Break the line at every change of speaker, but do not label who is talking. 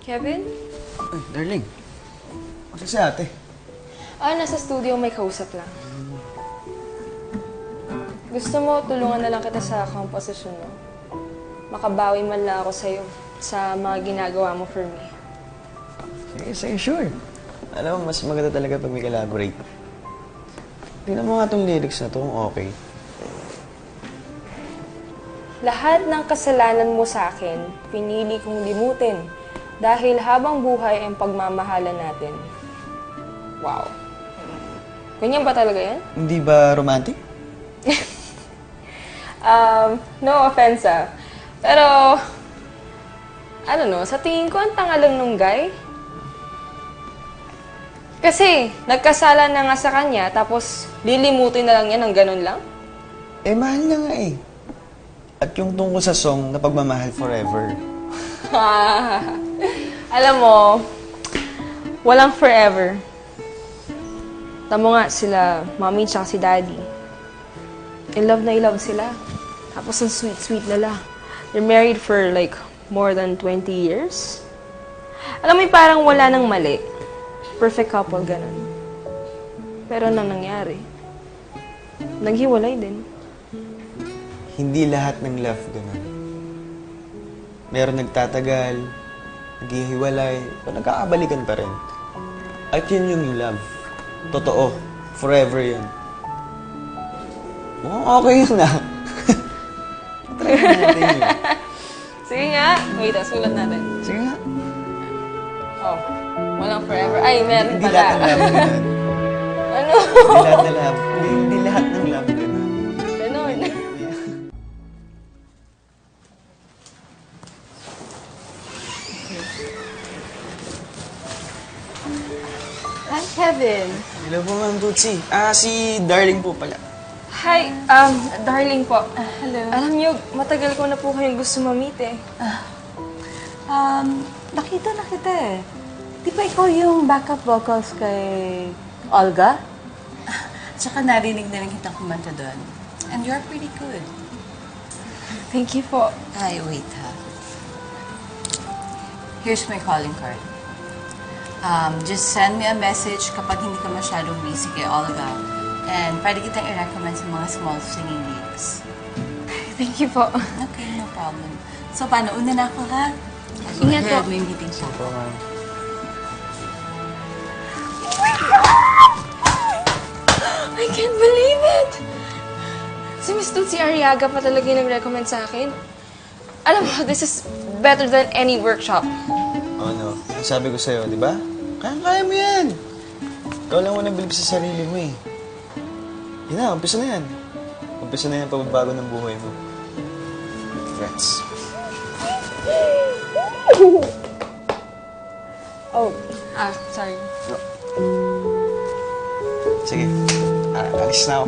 Kevin?
Ay, darling. Kasi si ate.
Nasa studio may kausap lang. Gusto mo, tulungan na lang kita sa composition mo. Makabawi man lang ako sa'yo sa mga ginagawa mo for me.
Sige, sure. Alam mo, mas maganda talaga pag may collaborate. Tingnan mo nga itong lyrics na to kung okay.
Lahat ng kasalanan mo sa akin, pinili kong limutin dahil habang buhay ang pagmamahalan natin. Wow. Ganyan ba talaga yan?
Hindi ba romantic?
No offense Pero, I don't know, sa tingin ko ang tanga lang nung guy. Kasi, nagkasala na nga sa kanya, tapos lilimutin na lang yan ng ganun lang.
Eh, mahal na nga eh. At yung tungkol sa song na pagmamahal forever.
Alam mo, walang forever. Tamo nga sila, mommy tsaka si daddy. In love sila. Tapos ang sweet-sweet nila. They're married for like more than 20 years. Alam mo, parang wala nang mali. Perfect couple, ganun. Pero anong nangyari? Naghiwalay din.
Hindi lahat ng love ganun. Meron nagtatagal, naghihiwalay, o nagkakabalikan pa rin. At yun yung love. Totoo. Forever yun. Mukhang okay yun Try natin yun.
Sige nga. Wait, sulat natin.
Sige nga.
Oh, walang forever. Ay, meron
Hindi
pala.
lahat ng love ganun.
Ano?
Hindi lahat ng love. Hindi lahat ng love ganun.
Ganun.
Hi, Kevin.
Hello po, Ma'am Tutsi. Si Darling po pala.
Hi, darling po.
Hello.
Alam niyo, matagal ko na po kayong gusto ma-meet eh.
Nakita na kita eh. Di ba ikaw yung backup vocals kay Olga? Tsaka narinig na rin kitang kumanta doon. And you're pretty good.
Thank you po.
Ay, wait ha. Here's my calling card. Just send me a message kapag hindi ka masyadong busy kay Olga. And pwede kitang i-recommend sa mga small singing gigs.
Thank you po.
Okay, no problem. So, paano? Una na ako, ha?
Ingat po.
May meeting siya.
Po, Ma'am.
I can't believe it! Si Miss Tutsi Arriaga pa talaga yung nag-recommend sa akin. Alam mo, this is better than any workshop.
Ano? Sabi ko sa'yo, di ba? Kaya mo yan. Ikaw lang mo nabilib sa sarili mo eh. Yan na, umpisa na yan. Umpisa na yan pagbabago ng buhay mo. Congrats.
Sorry.
Sige, alis na ako.